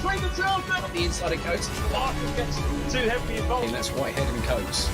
between the two of them. The inside of Coates. Barker gets too heavily involved. And that's Whitehead and Coates.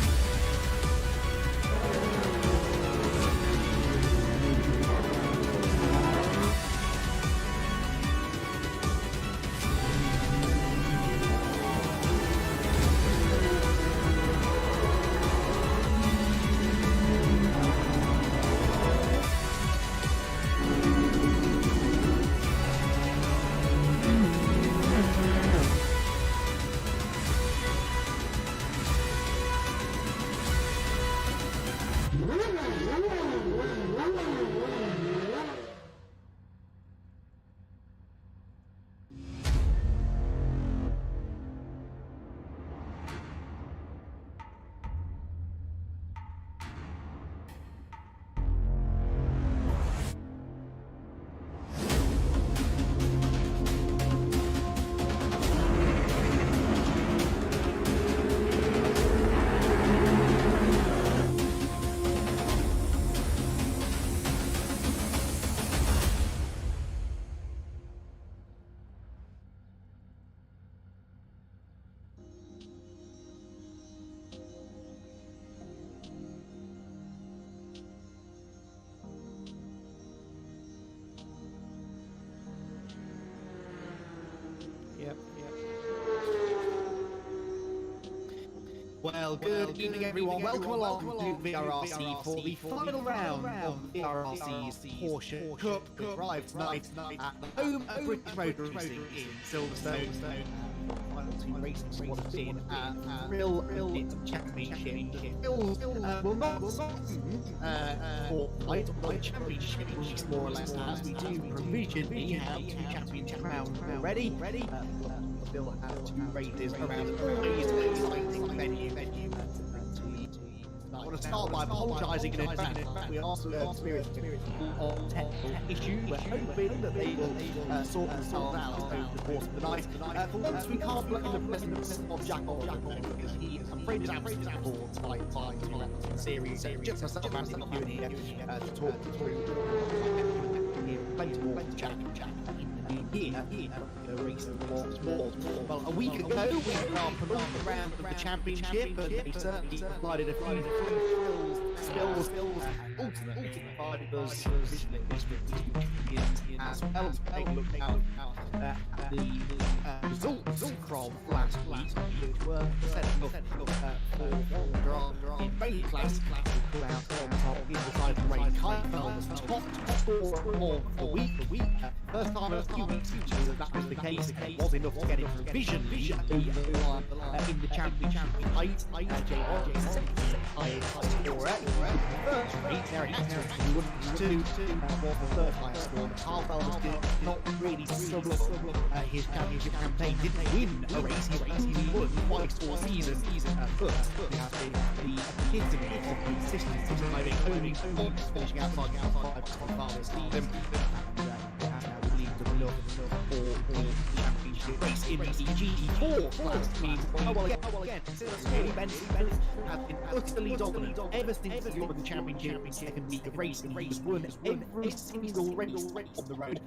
Well, good evening everyone. Welcome along to VRRC for the final round of VRRC's Porsche Cup. We arrived tonight at the home of British Motor Racing in Silverstone. Final two races would have been a thrill championship. Will not for fight or championship weeks more or less, as we do provisionally have two championship rounds already. We'll have two races around always an exciting venue. I want to start by apologising in advance. We are experiencing on technical issues. We're hoping that they will sort themselves out over the course of the night. For once, we can't blame the presence of Jack because he is afraid he's out for tonight by the series. Just myself and Stu here to talk through plenty more to Jack. Here, the race was well, a week ago we were promoting the round of the championship, but they certainly provided a few skills. Ultimately provided us as well as take a look at the results from last week, which were set up for in main class. Pull out on top in the side of the race. Ricard was top scorer of the week. First time in a few weeks that was the case. It was enough to get it provisionally over the line in the championship fight. J1 highest scorer. First race, Derek Hatton was the third highest scorer. Carvel did not really sub up his championship campaign. Didn't win a race. He won twice all season. But he has been the epitome of consistency, driving only points, finishing outside this season. For the championship race in the GT3 class means again, Scaly Benson has been utterly dominant ever since he won the championship in second week of racing. He's won every single race on the road.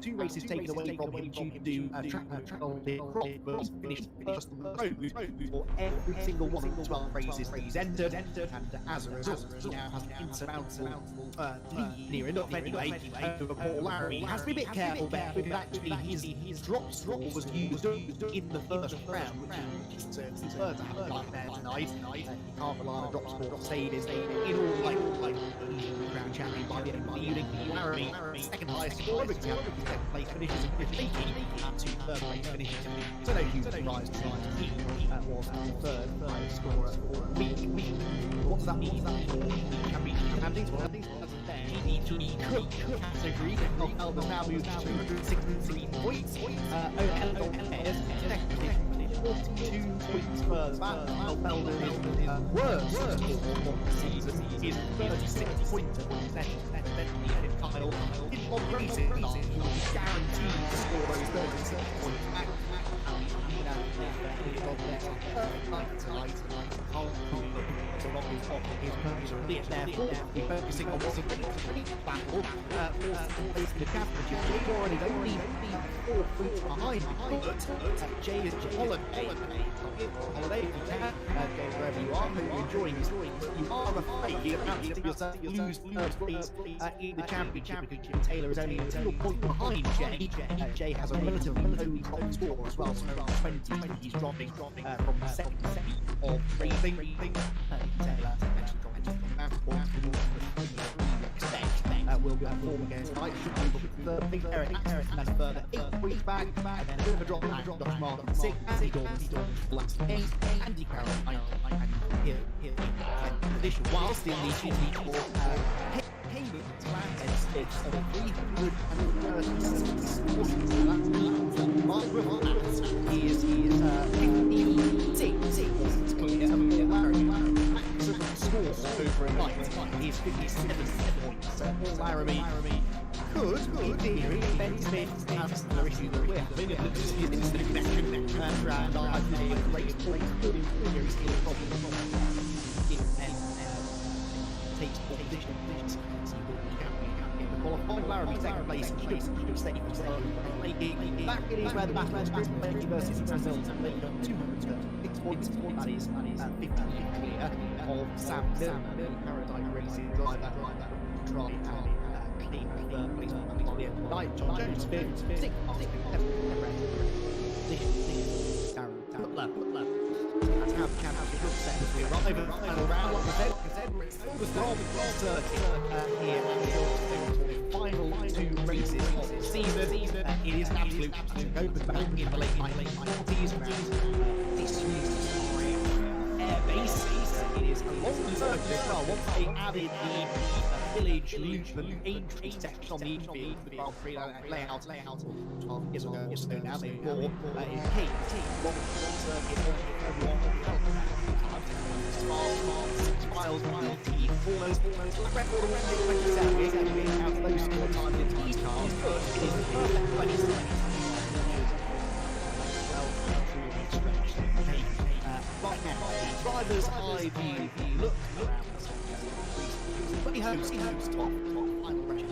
Two races taken away from him due to track Croft, but he's finished first on the road for every single one of the 12 races he's entered, and as a result, he now has an insurmountable lead near enough anyway over Paul Larry. He has to be a bit careful there, but actually his drop score was used in the first round, which is preferred to have a guy there tonight. He can't rely on a drop score to save his in all like round champion by the end of the evening. Larry, second highest scorer, because he had second place finishes in 15, and two third place finishes. So no huge surprise tonight. He was the third highest scorer for a week. What does that mean for the championship standings? Well, these are GT3 Cup category. Elvis now moves to 263 points. O'Hell pairs second position, 42 points further back. Felder's worst score of the season is 36 points. Then the final in one race he was guaranteed to score those 36 points back. Tonight, purpose. Therefore, we're focusing on what's a great battle for place in the championship. Jay Warren is only 4 points behind, but Jay is holiday. If you can, go wherever you are, hope you're enjoying this. You are afraid you're about to see yourself lose first place in the championship because Taylor is only a single point behind Jay. Jay has a relatively low top score as well, so around 20. He's dropping from the second of racing. Taylor actually got points will be perform against tonight. Should be able to the big Eric and then further 8 points back, and then a bit of a drop back. Josh Martin 6, Andy Dorman last 8, Andy Caroline, and here in addition, whilst in the GT4 Cambridge it's 336 Mark Williams is 56 clear. Maximum score over a night is 57 points. So Laramie could, in theory, Ben Smith has the issue that we're having. It looks as if it's the connection around our great points. Could, in theory, see a problem if Ben takes position. Qualifying Laramie second place should stay for so back it is where the battle is Blakey versus Brazil. They've got 236 points. That is 50 clear of Sam Paradise Racing driver try and clean third place on the end of the night. John Jones fifth, 6th, Butler. That's how the championship looks set as we arrive at the final round. Like I said, Silverstone here at the final 2 races of the season. It is an absolute open back in the late 90s around this air base. It is a long circuit as well. Once they added the village loop and entry section on the infield for the Grand Prix layout 12 years ago or so now, they brought in Kate, long circuit, smart, 6 miles, almost record already 27 years and being out those score times into these cars, but it is the perfect place. Right now, the driver's eye view look around the circuit. But he hopes top final pressure.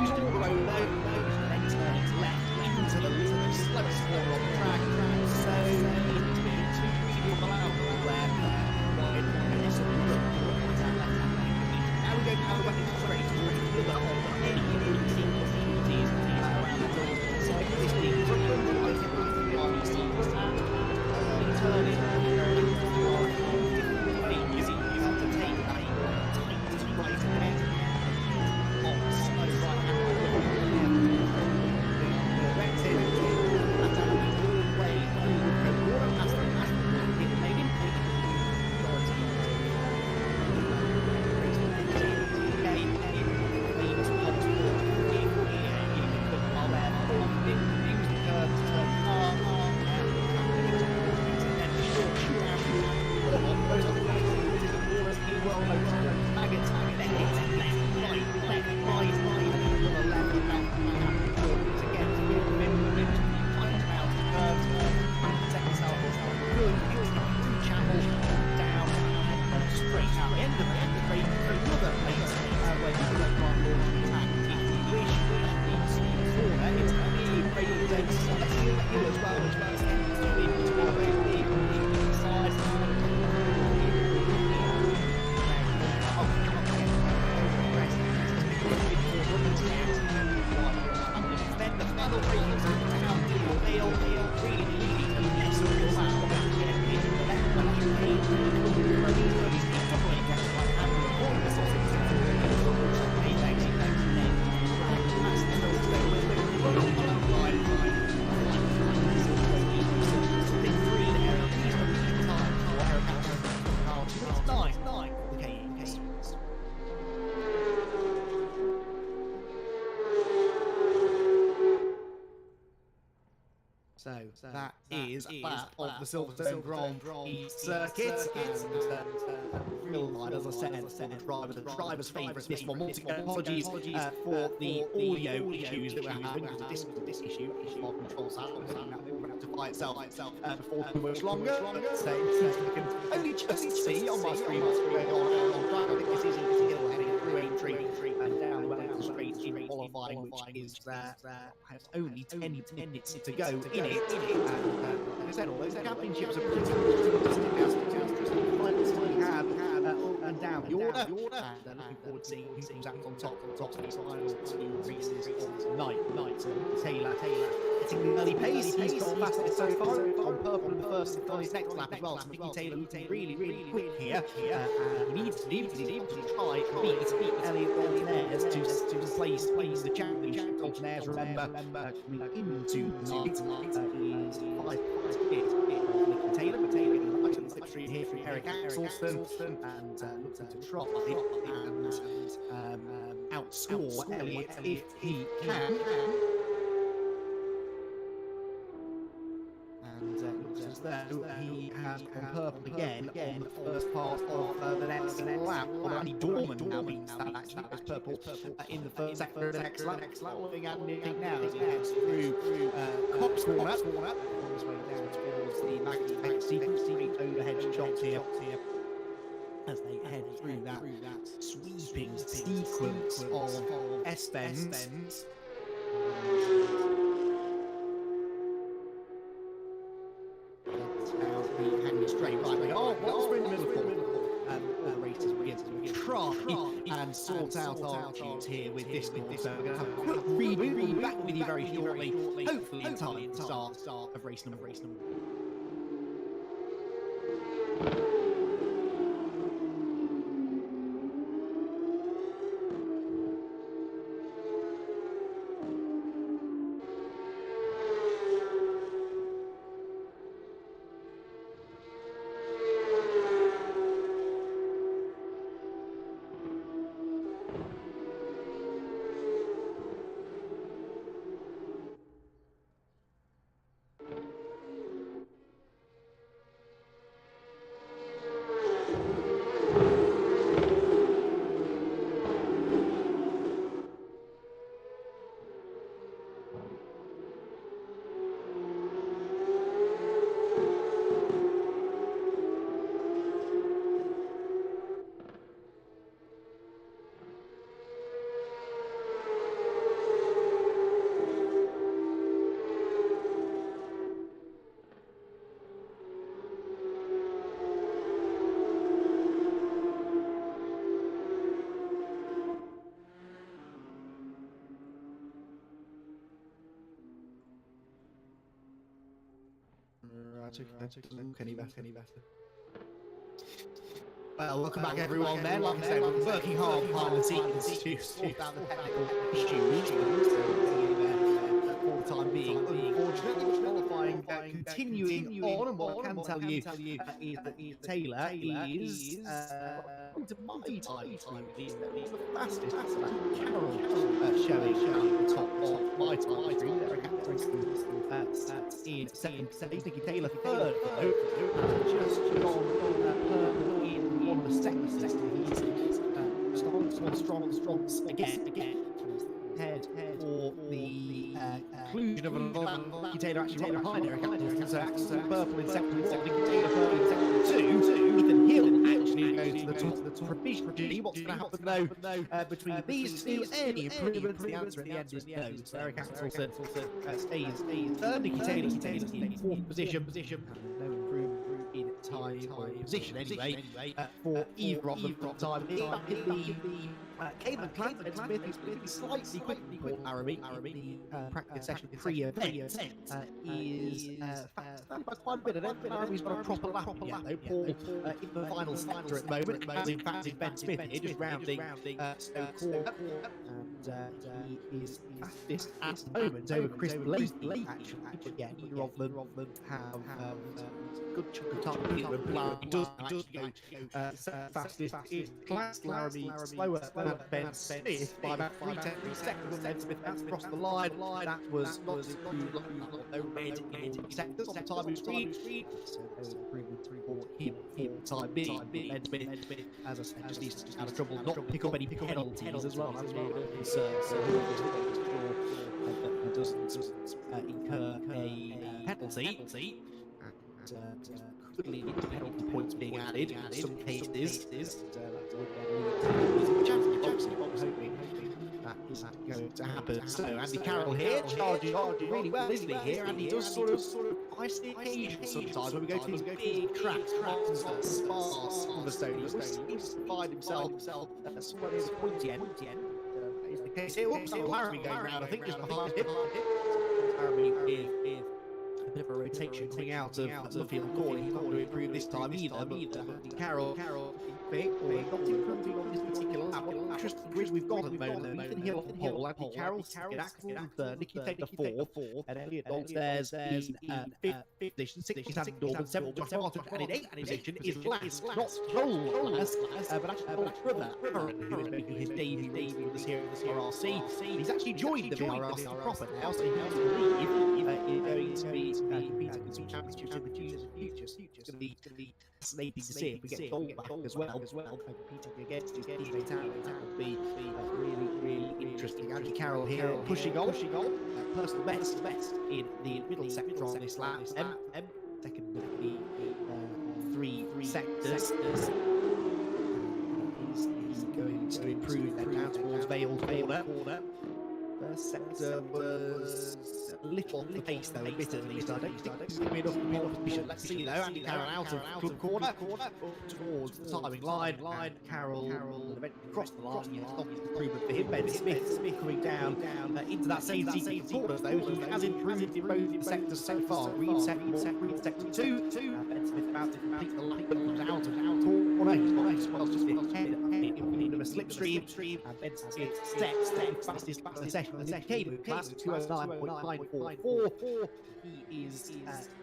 Used to grow though. that is that of the Silverstone Grand Prix circuit. And real line, as I said, the driver's favourite. This one, apologies for the audio issues that we're having. This issue our controls that will rectify itself before too much longer. So you can only just see on my screen what's going on. I think this is a hill heading through Aintree and down Wellington Straight in qualifying, which is has only 10 minutes to go in it. And like I said, although the championships are pretty interesting as we have and down the order, and looking forward to seeing who comes out on top of these final two races tonight. So Taylor getting the early pace. He's gone fastest so far on purple in the first and his next lap as well. So Mickey Taylor really quick here. And he needs to try and beat Elliot Altonares to place the championship. Altonares, remember, coming into tonight is 5 minutes. Mickey Taylor getting right on the slipstream here from Eric Axelston and looking to try and outscore Elliot if he can. And it looks as though he has gone purple again on the first part of the next lap. Although Andy Dorman now beats that, actually, it was purple in the first sector of the next lap. Following Andy now as he heads through Cops Corner, on his way down towards the Magnetic Secret overhead shot here. As they head through that sweeping sequence of S-bends. Straight right, they go, what's in the middle all the races begin to try and sort out our issues here with this course. So we're going to have a quick reboot. We'll be back with you very shortly, hopefully in time for the start of race number. I took a look any better. Well, welcome back everyone then. Like I said, we're working hard behind the scenes to sort out the technical issues. For the time being, unfortunately, qualifying continuing on, and what I can tell you is that Taylor is to my time the fastest. Carroll showing the top of my time screen. Eric Axelston in second place. Nicky Taylor third. Just gone in one of the seconds. He's strong again. Head for the conclusion of Nicky Taylor actually right behind Eric Axelston. So Axelston purple in second, Nicky Taylor purple in second two. Ethan Hill actually goes to the top provisionally. What's going to happen though between these two? Any improvements? The answer at the end is no. So Eric Axelston stays third. Nicky Taylor in fourth position. No improvement in time or position anyway for either of them for the time being. Back in the Caden Clanton Smith is slightly quicker than Laramie. The practice session pre-event is by quite a bit. I don't think Laramie's got a proper lap yet though. Paul in the final sector at the moment, as in fact is Ben Smith here, just rounding Stoke Corner, and he is fastest at the moment over Chris Blakey actually. But yeah, neither of them have a good chunk of time. Laramie does actually go fastest is class. Laramie slower Ben Smith by about 3 seconds. Ben Smith across the line. That was not improved. No red in sectors on the time of speed. So no improvement for him time being. Ben Smith, as I said, just needs to out of trouble, not pick up any penalties as well. That's really concerned. So he doesn't incur a penalty. And could lead to penalty points being added in some cases. Hoping that isn't going to happen. So Andy Carroll here, charging really well, isn't he? Here, and he does sort of ice the occasion sometimes when we go to these big tracks, sparse Silverstone. He seems to find himself somewhere near the pointy end. Is the case here? What's Laramie going round? I think just behind him. Laramie with a bit of a rotation coming out of the field corner. He's not going to improve this time either. But Carroll, big or not improving on this particular lap. What an interesting grid we've got at the moment. Ethan Hill on the pole, Andy Carroll second, Axel third, Nicky Taylor fourth, and Elliot Daltairs in fifth position, sixth Adam Dorman, seventh Josh Martin, and in eighth position is last, not Joel last, but actually Joel's brother, Aaron, who is making his debut with us here at the VRRC. He's actually joined the VRRC proper now, so he has to believe going to be competing with some championships in the future. It's going to be fascinating to see if we get Joel back as well. Competing against his teammate Aaron. That would be really interesting. Andy Carroll here pushing on. Personal best in the middle sector on this lap. Second of the three sectors. He's going to improve that down towards Vale corner. First sector was a little off the pace though, admittedly, so I don't think it's going to be enough position. Let's see though, Andy Carroll out of good corner, towards the timing line. Carroll eventually crossed the line. It's not improvement for him. Ben Smith coming down into that same sequence of corners though. He has improved in both sectors so far. Green sector 2. Ben Smith about to complete the line, comes out of corner. He's got just ahead in a slipstream. And Ben Smith steps fastest back to the session. The came class 209.944. He is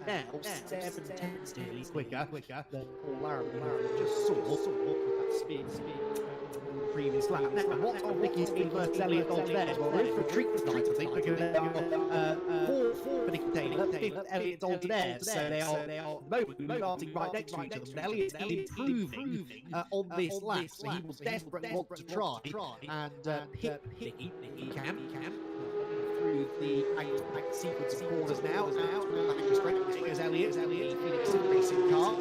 now 7 tenths nearly quicker than Paul Laramie, just saw that spin previous lap. Now, what on Nicky's in versus Elliot Daltairs? Well, we're in for a treat tonight, I think, because they've got 4 for Nicky Taylor, 5th Elliot Daltairs. So they are at the moment starting right next to each other. And Elliot's improving on this lap, so he will desperately want to try and hit Nicky. He can. Through the back sequence of corners now. There's Elliot, Phoenix racing car.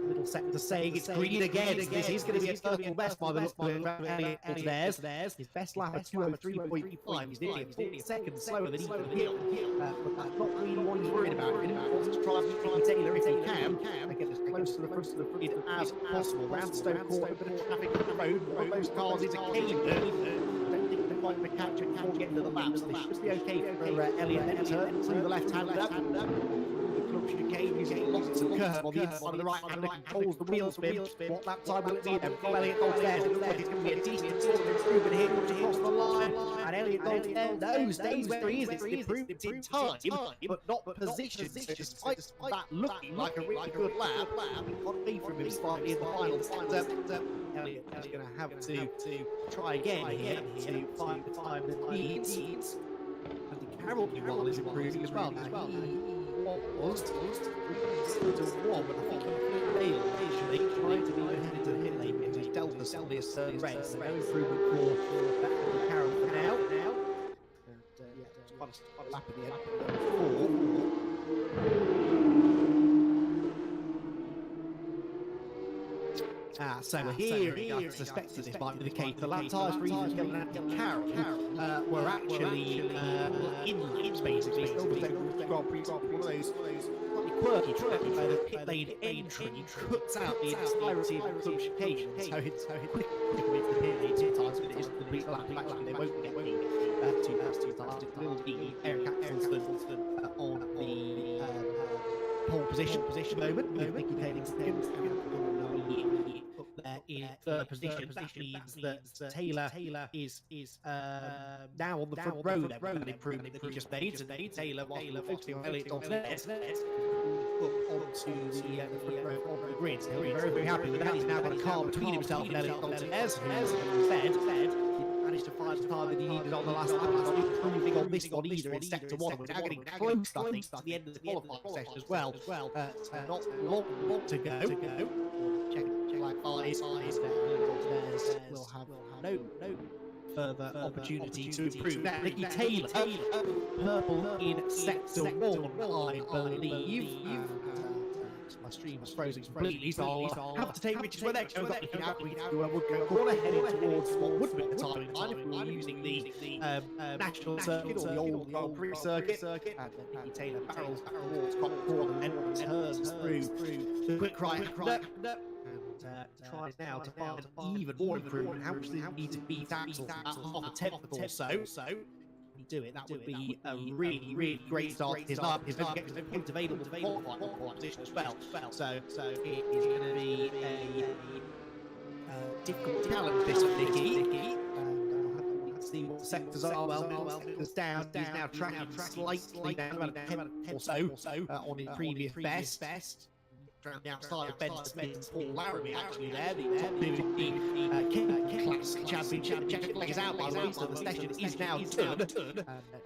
Middle sector saying it's green again. This is going to be a personal best by the look of Elliot Daltairs. His best lap at 2:03.5. He's nearly a full second slower than Ethan Hill. But that's not really what he's worried about. He wants to try and beat Taylor if he can. Get as close to the front of the grid as possible. Round Stoke Court, a bit of traffic on the road. One of those cars is a cane. The catch and can't get into the laps. This should be okay for Elliot Daltairs through the left-hander. The club chicane using lots of curve on the inside of the right-hander, controls the wheel spin. What lap time will it be then from Elliot Daltairs? It looks like it's going to be a decent sort of improvement here, comes across the line. And Elliot Daltairs stays where he is. It's improvement in time, but not position. So despite that looking like a really good lap, it got away from him slightly in the final sector. Elliot is going to have to try again here to find the time that he needs. And Carroll meanwhile is improving as well. He was to 1, but I think he occasionally trying to be ahead into the hit lane because his Delta suddenly is third race. So no improvement for Carroll for now. And it's quite a lap in the end. 4. So we're hearing, I suspected this might be the case. The lap tyres for Ethan Hill and Carroll were actually in space. Silverstone Grand Prix, one of those slightly quirky tracks where the pit lane entry cuts out the entirety of the chicane. So it's quick to go into the pit lane 2 times, but it isn't complete lap. Actually, they won't get the 2 times. It will be Eric Axelston on the pole position moment. With Nicky Taylor second. Up there in third position. That means that Taylor is now on the front row. An improvement that he just made. So Taylor, while focusing on Elliot Daltairs, onto the front row of the grid. So he'll be very, very happy with that. He's now got a car between himself and Elliot Dolces, who said he managed to find the car that he needed on the last lap. He's not improving on this one either in sector 1. We're now getting close, I think, to the end of the qualifying session as well. Not long to go. Check like eyes. We'll have no further opportunity to improve. Now, Nicky Taylor, purple in sector 1, I believe. My stream is frozen completely, so I'll have to take Richard's next. We're looking out. We would go corner heading towards what would be the timing line if we were using the national circuit or the old Grand Prix circuit. And then Nicky Taylor barrels towards top corner and turns through the quick right. And tries now to find even more improvement. How much does he need to beat Axel at half a tenth or so? He do it, that would be a really, really great start to his lap. He's going to get some points available to qualify position as well. So it is going to be a difficult challenge this for Nicky. Let's see what the sectors are. Well, sectors down. He's now tracking slightly down, about a tenth or so on his previous best. Around the outside of Ben Smith and Paul Laramie actually there, the top two in the class championship. Check is out by the way, so the session is now done.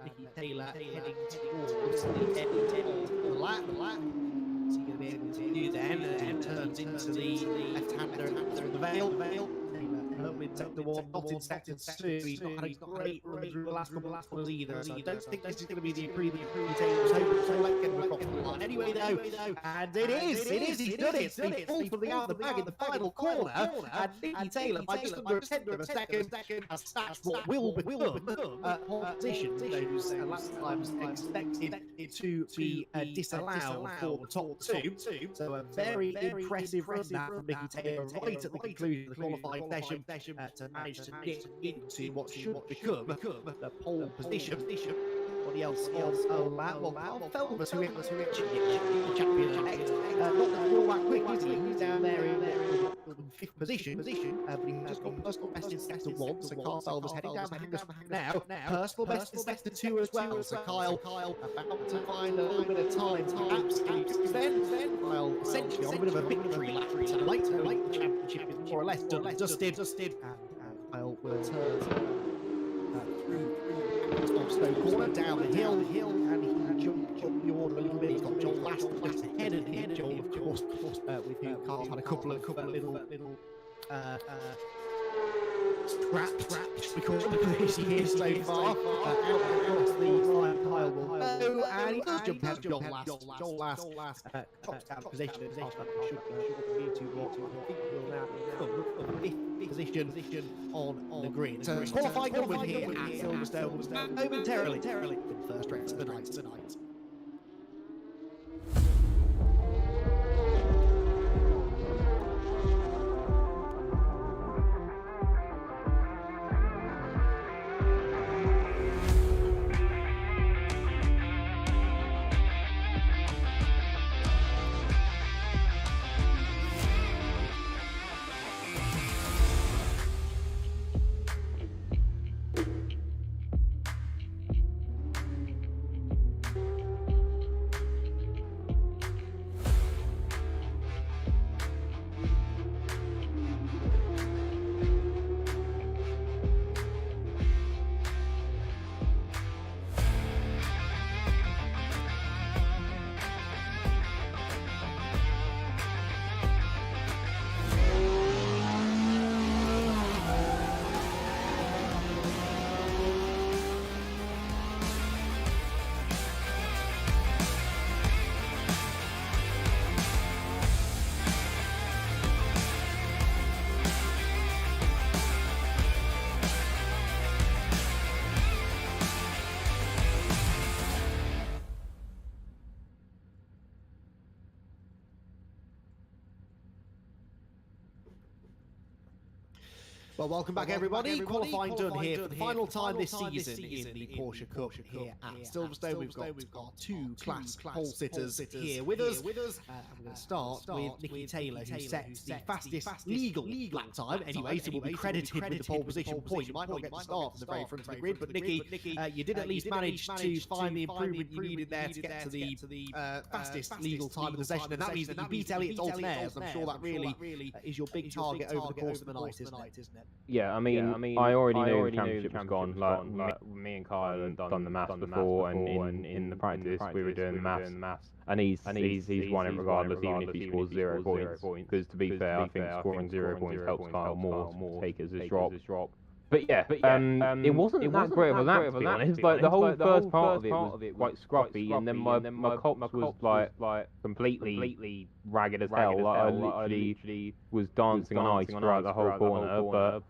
Nicky Taylor heading towards the end of the lap. Is he going to be able to do then? And turns into the left-hander in the Vale. In sector 1, not in sector 2. He's not had a great run through the last couple of laps either, so I don't think this is going to be the improvement Taylor was hoping so like getting across the line. Anyway, though, and it is, he's done it. He pulls something out of the bag in the final corner, and Nicky Taylor, by just under a tenth of a second, has snatched what will become pole position. Those lap times expected to be disallowed for the top two. So a very impressive run that from Nicky Taylor right at the conclusion of the qualifying session. To manage to get into what should become the pole position. What else on that? Well, Felvers, who is champion-elect, not all that quick, is he? He's down there in 5th position, but he has got personal best in sector 1, so Carl Felvers heading down behind us now. Personal best in sector 2 as well, so Kyle about to find a little bit of time to absolutely then. Well, essentially on a bit of a victory lap tonight. The championship is more or less done and dusted. And Kyle will turn through Stone corner, down the hill, and he can jump the order a little bit. He's got Joel last ahead of him. Joel, of course, with whom Carl's had a couple of little scraps because he is so far out across the line. Kyle will go, and he does jump ahead of Joel last. Drops down position. Should be too long. I think he'll now come position on the grid. So qualifying number here at Silverstone momentarily in first race of the night tonight. Well, welcome back, everybody. Qualifying done here for the final time this season in the Porsche Cup here at Silverstone. We've got our two class pole sitters here with us. I'm going to start with Nicky Taylor, who set the fastest legal lap time anyway, so will be credited with the pole position point. You might not get to start from the very front of the grid, but Nicky, you did at least manage to find the improvement you needed there to get to the fastest legal time of the session, and that means that you beat Elliot's Oulton Airs. I'm sure that really is your big target over the course of the night, isn't it? Yeah, I mean, I already knew the championship was gone. Like me and Kyle had done the maths before, and in the practice we were doing the maths, and he's won it regardless, even if he scores 0 points. Because to be fair, I think scoring 0 points helps Kyle more to take as his drop. But yeah, it wasn't that great of a lap, to be honest. Like the whole first part of it was quite scruffy, and then my cops was like completely ragged as hell. I literally was dancing on ice throughout the whole corner.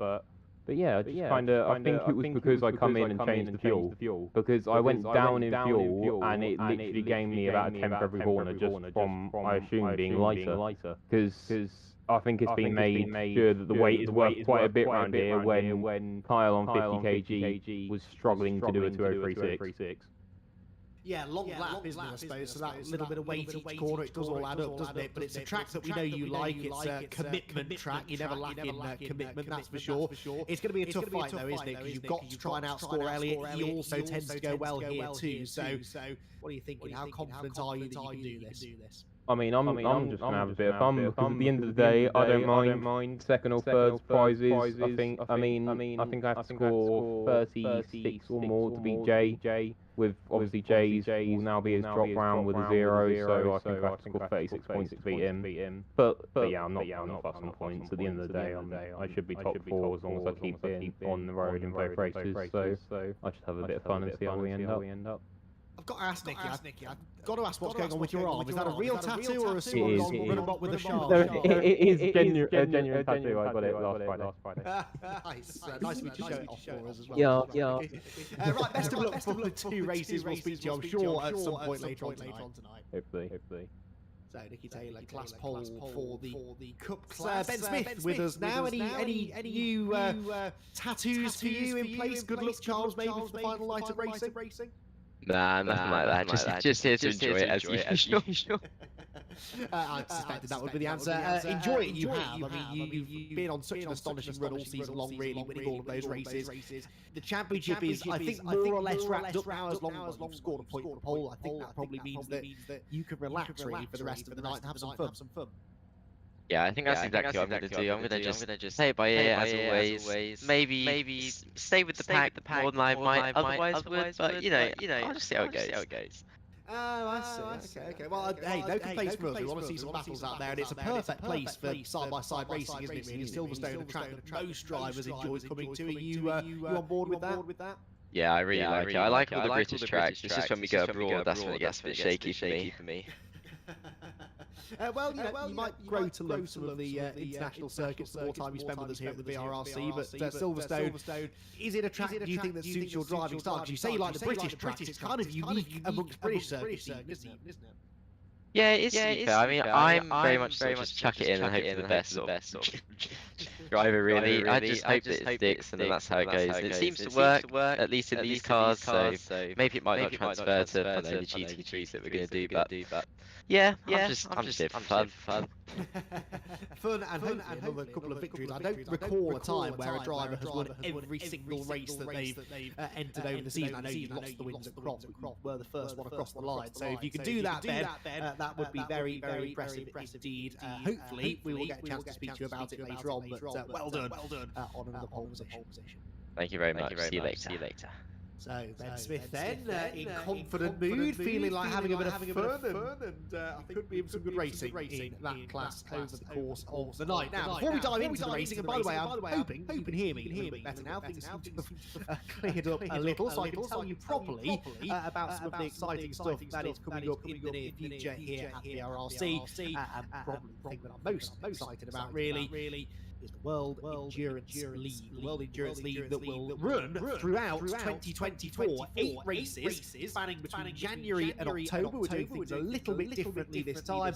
But yeah, I think it was because I come in and changed the fuel. Because I went down in fuel, and it literally gave me about a tenth every corner just from, I assume, being lighter. Because I think it's been made sure that the weight is worth quite a bit around here when Kyle on 50 kg was struggling to do a 2036. Yeah, long lap, isn't it, I suppose, so that little bit of weight each corner, it does all add up, doesn't it? But it's a track that we know you like, it's a commitment track, you never lack in commitment, that's for sure. It's going to be a tough fight though, isn't it? Because you've got to try and outscore Elliot, he also tends to go well here too, so what are you thinking? How confident are you that you can do this? I mean, I'm just gonna have a bit of fun because at the end of the day, I don't mind second or third prizes. I think I have to score 36 or more to beat Jay. With obviously Jay's will now be his drop round with a 0, so I think I have to score 36 points to beat him. But yeah, I'm not fussed on points. At the end of the day, I should be top 4 as long as I keep being on the road in both races. So I should have a bit of fun and see how we end up. I've got to ask Nicky, I've got to ask what's going on with your arm. Is that a real tattoo or a swan gone with a shark? It is a genuine tattoo. I got it last Friday. Nice. Nice of you to show it off for us as well. Yeah. Right, best of luck for the 2 races. We'll speak to you, I'm sure, at some point later on tonight. Hopefully. So Nicky Taylor, class pole for the Cup class. Ben Smith with us now. Any new tattoos for you in place? Good luck, Charles, maybe for the final night of racing? Nah, nothing like that. Just here to enjoy it as usual. I suspected that would be the answer. Enjoy it, you have. I mean, you've been on such an astonishing run all season long, really, winning all of those races. The championship is, I think, more or less wrapped up now as long as you've scored a point for the pole. I think that probably means that you can relax, really, for the rest of the night and have some fun. Yeah, I think that's exactly what I'm going to do. I'm going to just play it by ear as always. Maybe stay with the pack more than I might otherwise would, but you know, I'll just see how it goes. Oh, I see. Okay. Well, hey, no complaints from us. We want to see some battles out there, and it's a perfect place for side-by-side racing, isn't it? Really, Silverstone, a track that most drivers enjoy coming to. Are you on board with that? Yeah, I really like it. I like all the British tracks. It's just when we go abroad, that's when it gets a bit shaky for me. Well, you might grow to love some of the international circuits the more time you spend with us here at the VRRC, but Silverstone, is it a track do you think that suits your driving style? Because you say you like the British tracks, it's kind of unique amongst British circuits, isn't it? Yeah, it's I mean, I'm very much just chuck it in and hope for the best sort of driver, really. I just hope that it sticks, and then that's how it goes. It seems to work, at least in these cars, so maybe it might not transfer to the GT3s that we're going to do, but yeah, I'm just here for fun. Fun and hopefully a couple of victories. I don't recall a time where a driver has won every single race that they've entered over the season. I know you've lost the wins at Croft, but Croft were the first one across the line. So if you can do that, Ben, that would be very, very impressive indeed. Hopefully, we will get a chance to speak to you about it later on, but well done on another pole position. Thank you very much. See you later. So, Ben Smith then, in confident mood, feeling like having a bit of fun, and I think could be some good racing in that class over the course of the night. Now, before we dive into the racing, and by the way, I'm hoping you can hear me a little bit better now. Things seem to have cleared up a little, so I can tell you properly about some of the exciting stuff that is coming up in the near future here at the VRRC. And probably the thing that I'm most excited about, really, is the World Endurance League. The World Endurance League that will run throughout 2024. 8 races spanning between January and October. We're doing things a little bit differently this time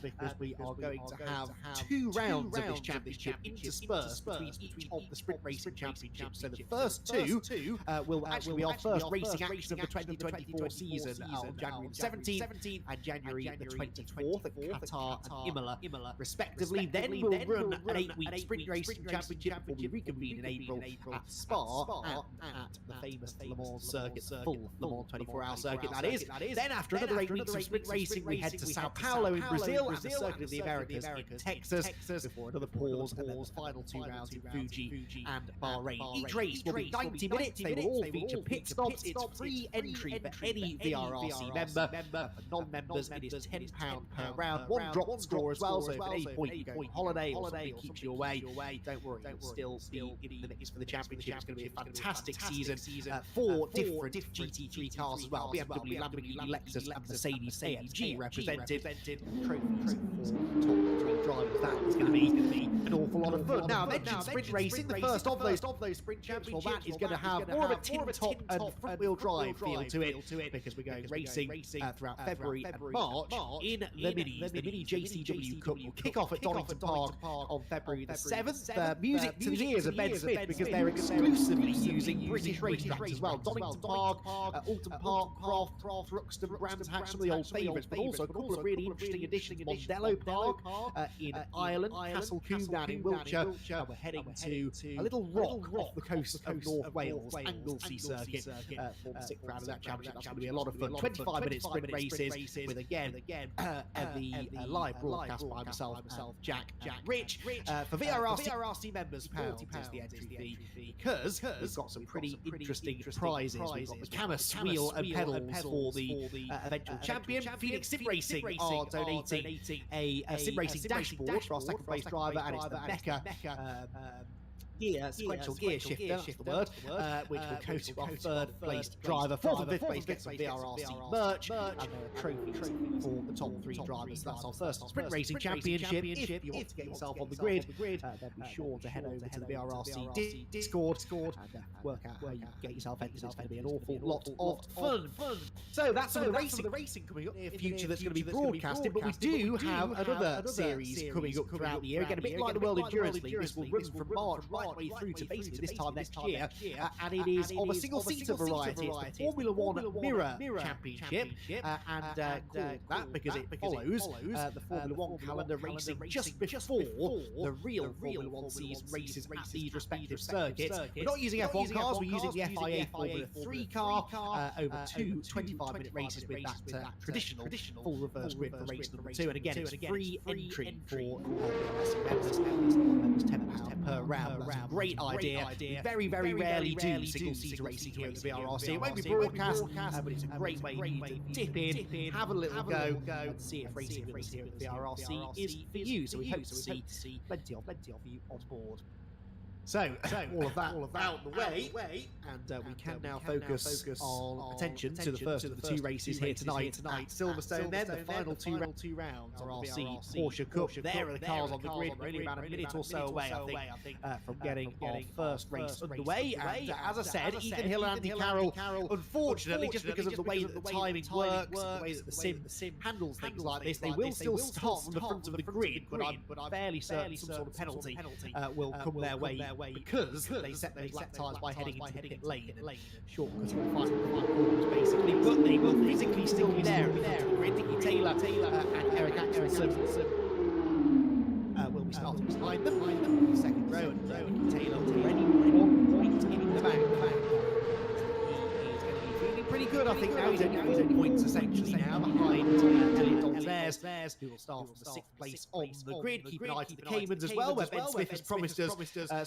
because we are going to have 2 rounds of this championship interspersed between each of the sprint racing championships. So the first two will actually be our first racing action of the 2024 season on January the 17th and January the 24th at Qatar and Imola, respectively. Then we'll run an 8-week sprint racing championship before we reconvene in April at Spa at the famous Le Mans circuit, the full Le Mans 24-hour circuit that is. Then after another 8 weeks of sprint racing, we head to Sao Paulo in Brazil and the Circuit of the Americas in Texas before another pause and then the final 2 rounds in Fuji and Bahrain. Each race will be 90 minutes. They will all feature pit stops. It's free entry for any VRRC member. For non-members, it is £10 per round. 1 drop score as well, so if at any point you go on holiday or something keeps you away, don't worry, you'll still be in the mix for the championship. It's going to be a fantastic season. 4 different GT3 cars as well. BMW, Lamborghini, Lexus and Mercedes AMG represented. Trophies for top 3 drivers. That is going to be an awful lot of fun. Now, I mentioned sprint racing. The first of those sprint champions, well, that is going to have more of a tin top and front-wheel drive feel to it because we're going racing throughout February and March in the Minis. The Mini JCW Cup will kick off at Donington Park on February the 7th. Music to the ears of Ben Smith because they're exclusively using British racetracks as well. Donington Park, Oulton Park, Croft, Ruxton, Brands Hatch, some of the old favourites, but also a couple of really interesting additions. Mondello Park in Ireland, Castle Coombe down in Wiltshire, and we're heading to a little rock off the coast of North Wales, Anglesey Circuit, for the 6th round of that championship. That's going to be a lot of fun. 25-minute sprint races with again the live broadcast by myself, Jack Rich. For VRRC members, £40 the entry fee because we've got some pretty interesting prizes. We've got the CAMMUS wheel and pedals for the eventual champion. Phoenix Sim Racing are donating a sim racing dashboard for our second place driver, and it's the Mecca sequential gear shifter, that's the word, which will go to our 3rd place driver. 4th and 5th place gets some VRRC merch, and there are trophies for the top 3 drivers. That's our first sprint racing championship. If you want to get yourself on the grid, then be sure to head over to the VRRC Discord and work out how you can get yourself entered. It's going to be an awful lot of fun. So that's some of the racing coming up in the future that's going to be broadcasted, but we do have another series coming up throughout the year. Again, a bit like the World Endurance League, this will run from March right way through to basically this time next year, and it is of a single-seater variety. It's the Formula 1 Mirror Championship, and called that because it follows the Formula 1 calendar racing just before the real Formula 1 season races at these respective circuits. We're not using F1 cars, we're using the FIA Formula 3 car over 2 25-minute races with that traditional full reverse grid for race number 2, and again, it's free entry for members, £10 per round. That's a great idea. We very rarely do single-seater racing here at the VRRC. It won't be broadcast, but it's a great way to dip in, have a little go, and see if racing with us here at the VRRC is for you. So we hope to see plenty of you on board. So, all of that out the way, and we can now focus on attention to the first of the 2 races here tonight at Silverstone. Then the final 2 rounds are RC Porsche Cup. There are the cars on the grid. We're only about a minute or so away, I think, from getting our first race underway. And as I said, Ethan Hill and Andy Carroll, unfortunately, just because of the way that the timing works, the way that the sim handles things like this, they will still start on the front of the grid, but I'm fairly certain some sort of penalty will come their way because they set those lap times by heading into the pit lane. Shortcuts for the final corners, basically, but they will physically still be there. Nicky Taylor and Eric Axelson will be starting behind them in the second row, and Nicky Taylor already 1 point in the bank. Pretty good, I think, now. He's only 4 points essentially now behind Elliot Donzers, who will start from the 6th place on the grid. Keep an eye to the Caymans as well, where Ben Smith has promised us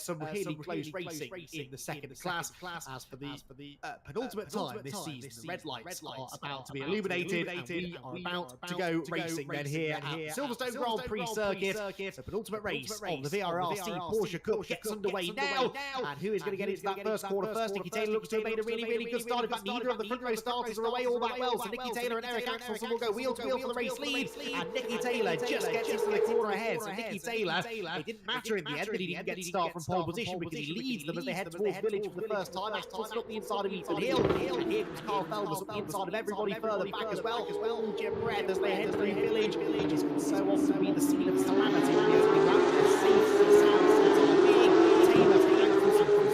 some really close racing in the second class. As for the penultimate time this season, the red lights are about to be illuminated, and we are about to go racing then here at Silverstone Grand Prix circuit. The penultimate race of the VRRC Porsche Cup gets underway now, and who is going to get into that first quarter first? Nicky Taylor looks to have made a really good start. In fact, neither of the front row starters are away all that well, so Nicky Taylor and Eric Axelson will go wheel to wheel for the race lead, and Nicky Taylor just gets into the corner ahead. So Nicky Taylor, it didn't matter in the end that he didn't get to start from pole position because he leads them as they head towards Village for the first time. Axelson up the inside of Oulton Hill, and here comes Carl Felvers up the inside of everybody further back as well. Hold your breath as they head through Village. Village is going to so often be the scene of calamity in the opening lap. Safe sounds for the time being. Taylor from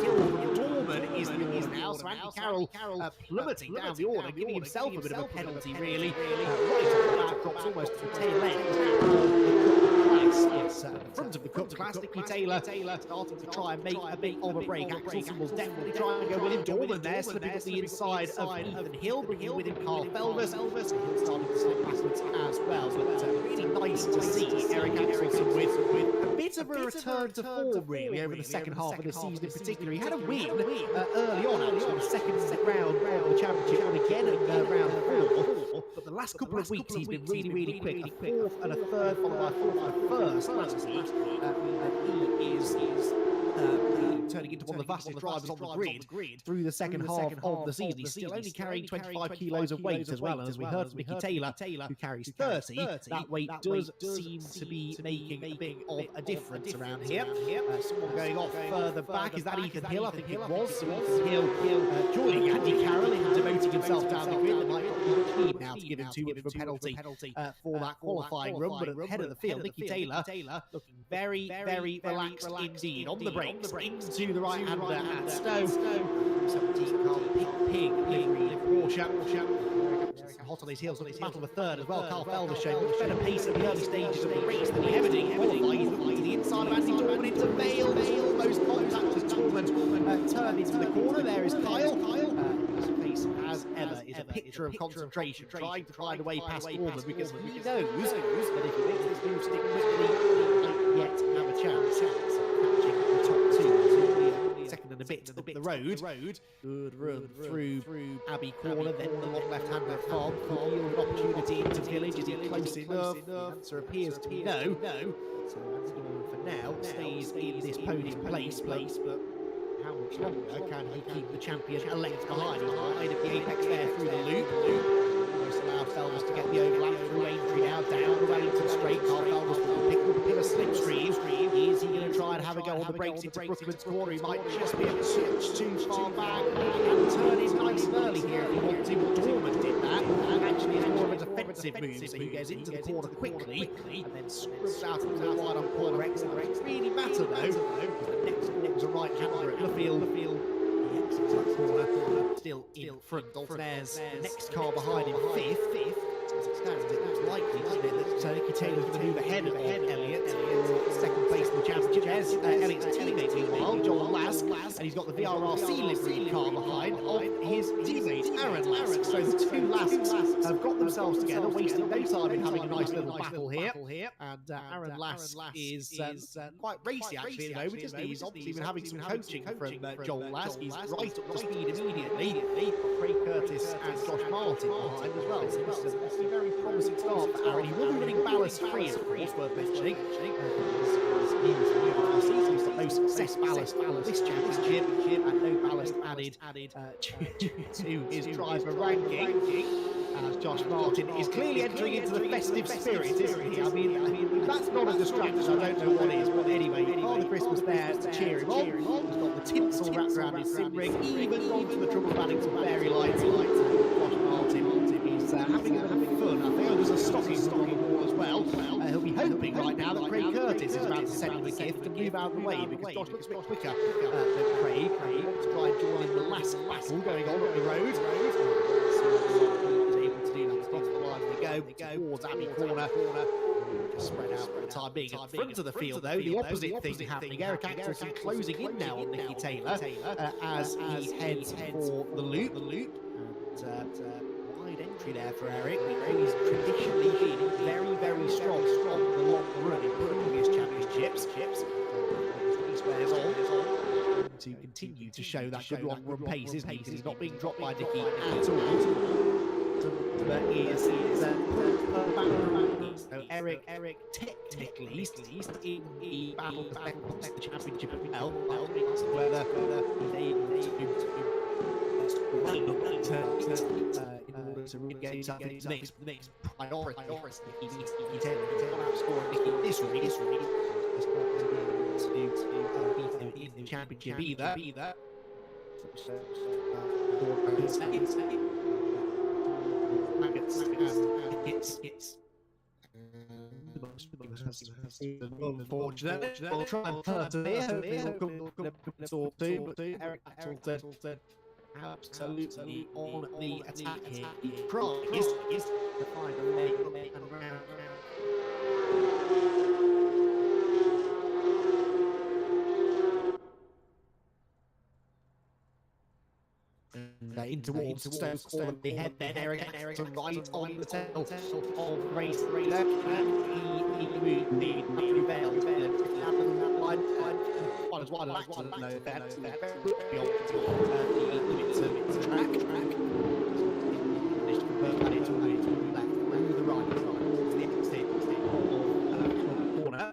Hill Dorman is the order now, so Andy Carroll plummeting down the order, giving himself a bit of a penalty really. Right off the bat, drops almost to the tail end. It's at the front of the Cup class. Nicky Taylor starting to try and make a bit of a break. Axelson will definitely try and go with him. Dorman there slipping up the inside of Ethan Hill, bringing with him Carl Felvers. Hill starting to slip backwards as well. But really nice to see Eric Axelson with a bit of a return to form really over the second half of the season in particular. He had a win early on actually, the second round of the championship, and again at round 4. But the last couple of weeks he's been really quick. A fourth and a third, followed by a fourth and a first last week. He is turning into one of the fastest drivers on the grid through the second half of the season. He's still only carrying 25 kilos of weight as well, and as we heard from Nicky Taylor, who carries 30, that weight does seem to be making a bit of a difference around here. Someone going off further back, is that Ethan Hill? I think it was. So Ethan Hill joining Andy Carroll in devoting himself down the grid. They might not be much need now to give him too much of a penalty for that qualifying run, but at the head of the field, Nicky Taylor looking very relaxed indeed on the brakes into the right-hander at Stowe. 17 Carl Pig livery Porsche. Hot on his heels on his battle of third as well. Carl Felvers showing much better pace at the early stages of the race than he ever did. He's looking to the inside of Andy Dorman into Vale. Almost contact as Dorman turned into the corner. There is Kyle. His face, as ever, is a picture of concentration, trying to find a way past Dorman because he knows that if he makes this move stick quickly, he might yet have a chance of catching the top two. Second and a bit up the road. Good run through Abbey Corner, then the long left-hander Cobb. Yield an opportunity into Village. Is he close enough? The answer appears to be no. So for now stays in this podium place, but how much longer can he keep the champion elect behind? He's behind at the apex there through the loop. Almost allow Felvers to get the overlap through Aintree now, down the Wellington straight. Carl Felvers will pick up a bit of slipstream. Is he going to try and have a go on the brakes into Brookman's corner? He might just be a touch too far back and turn in nice and early here if he wants to. But Dorman did that, and actually it's more of a defensive move, so he goes into the corner quickly and then scrubs out into the wide on corner exit. It doesn't really matter though, because the next one was a right-hander at Luffield. He exits that corner, still in front. Oulton Airs next car behind him, fifth. As it stands, it looks likely, doesn't it, that Nicky Taylor's going to move ahead of Elliott for second place in the championship. There's Elliott's teammate, meanwhile, Joel Lask, and he's got the VRRC livery car behind of his teammate, Aaron Lask. So the two Lasks have got themselves together, wasting no time in having a nice little battle here. And Aaron Lask is quite racy, actually, at the moment, isn't he? He's obviously been having some coaching from Joel Lask. He's right up to speed immediately. Craig Curtis and Josh Martin behind as well. So this is a very promising start for Aaron. He will be running ballast free, of course, worth mentioning. He's got no success ballast for this championship, and no ballast added to his driver ranking. As Josh Martin is clearly entering into the festive spirit, isn't he? I mean, if that's not a distraction, I don't know what is. But anyway, Father Christmas there to cheer him on. He's got the tinsel wrapped around his sim ring, even gone to the trouble of adding some fairy lights. Josh Martin is having a bit of fun. I think there's a stocking on the wall as well. He'll be hoping right now that Craig Curtis is about to send him a gift and move out of the way, because Josh looks a bit quicker than Craig. Craig wants to try and join in the last battle going on up the road. They go towards Abbey Corner. Just spread out for the time being. At the front of the field, though, the opposite thing happening. Eric Axelson closing in now on Nicky Taylor as he heads for the loop. And wide entry there for Eric. He's traditionally been very strong on the long run in previous championships. He swears on to continue to show that good long run pace, isn't he? Because he's not being dropped by Nicky at all. But is so Eric technically in the battle for the championship as well. Whether they in order to regain something the next priority. He needs to outscore this race to beat him in the championship either. It's unfortunate. We'll try and persevere. We'll do. Eric Oulton absolutely on the attack here. He tries to find a leg and round. In towards Stoke corner, they head then Eric to right on the tail of race left, and he moved the Vale one as one to know that the limits of track managed to convert that into the left and the right towards the exit corner.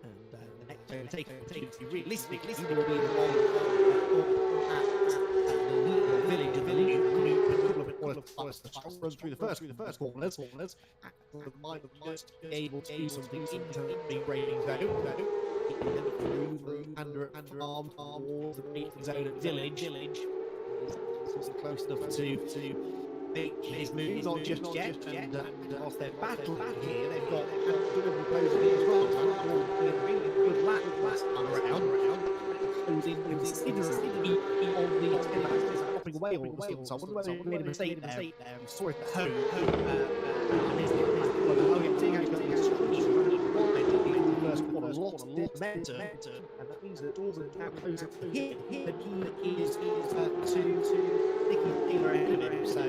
And the next overtaking to be realistic, will be the one run through the first corners. Might have just been able to do something into the braking zone. Under arm towards the braking zone at Village. It's close enough to make his move, not just yet. And whilst they're battling here, they've got good opposing as well. Good lap around. Considerably on the dropping away all of a sudden. So I wonder whether he made a mistake there. He saw it at home. The first corner lost momentum, and that means that Dorman now closer to him. But he is to Nicky Taylor ahead of him. So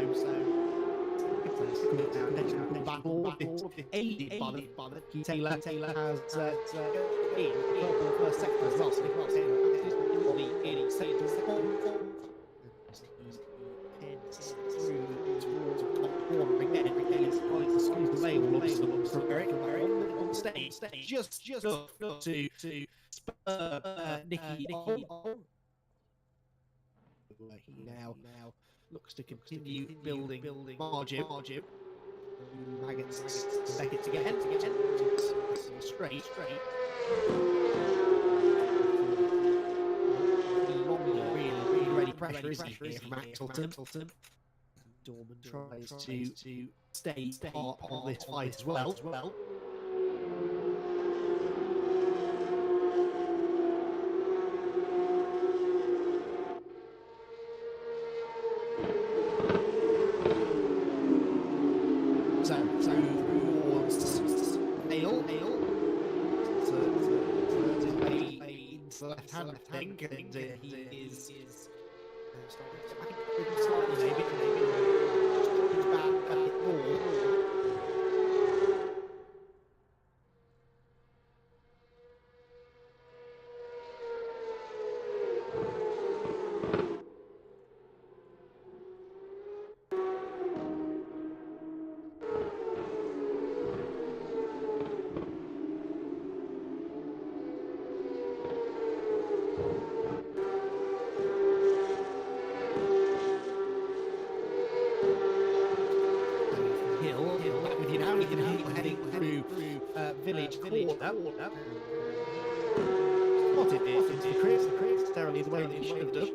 battle aided by the Taylor has in the first sector as well. So the sector heads through towards the top corner again. He's trying to squeeze the veil from Eric on stage, just to spur Nicky on. He now looks to continue building margin. Maggots Beckett again. Straight. Really ready pressure is here from Oulton. Dorman tries to stay part of this fight as well. Left-hand, I think, and he is slightly maybe back a bit more. Village corner. Spotted it into Chris necessarily the way that he should have done.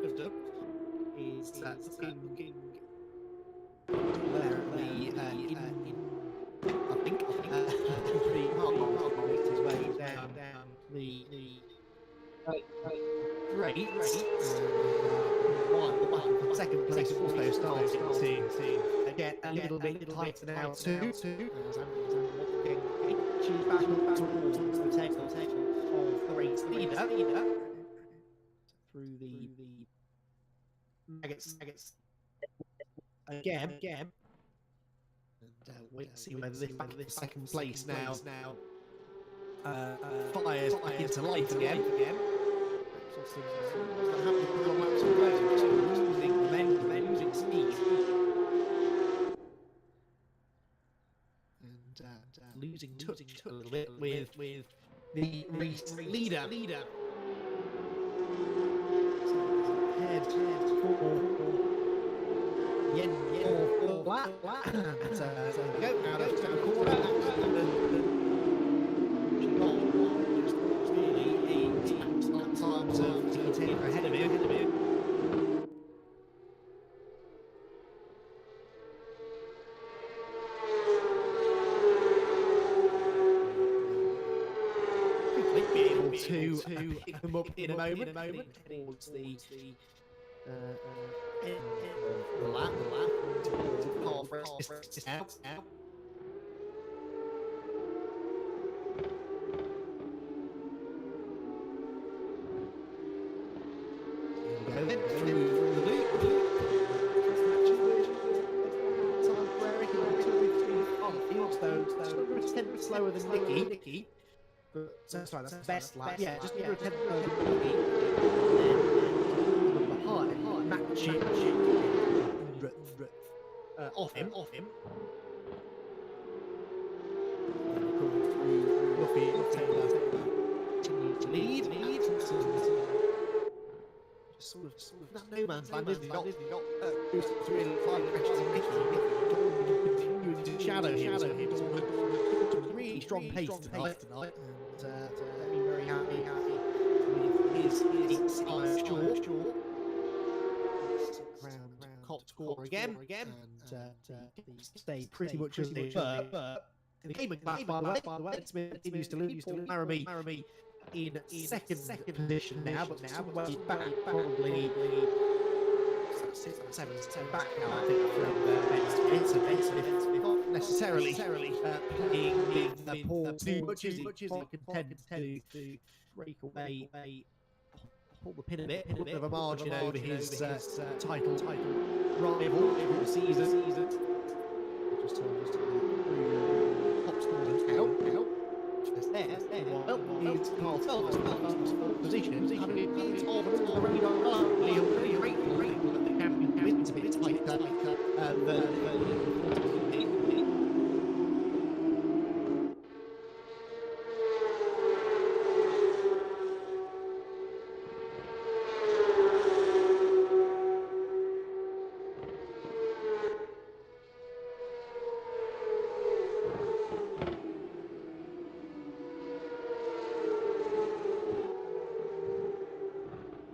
Is that looking there I think pretty hard makes his way down the great. The second place also starting to get a little bit tighter now too. Back towards the tail of the race leader through the maggots again, and wait to see whether this second place now fires back into life again. Losing speed. Losing touch a little bit with the race leader. Head And so we go out of the corner. Just really a times of GT ahead of him. To pick them up in a moment towards the end of the lap towards the half rest out. Here we go then, through the loop. Time where he went 2 on field, so 10 slower than Nicky. But, sorry, that's the best lap. Yeah, just under a 10 slower than Nicky. And then behind, matching off him. Continue to lead. Just sort of that no man's land, isn't it? Not through in 5 crashes on Nicky. Continuing to shadow him. Really strong pace tonight. And very happy with his short. Round Colt score again. And stay pretty much as they were. In the gaming class, by the way, Smith continues to lose. Laramie in second position now, but way back, probably 6 or 7 back now, I think, from Benson. Not necessarily playing the Paul too much as he contend to break away, pull the pin a bit of a margin over his title rival for the season. Just top score out. There. Well, he's Carl Phelps' position. Having it on the radar, great, but the champion wins a bit tighter than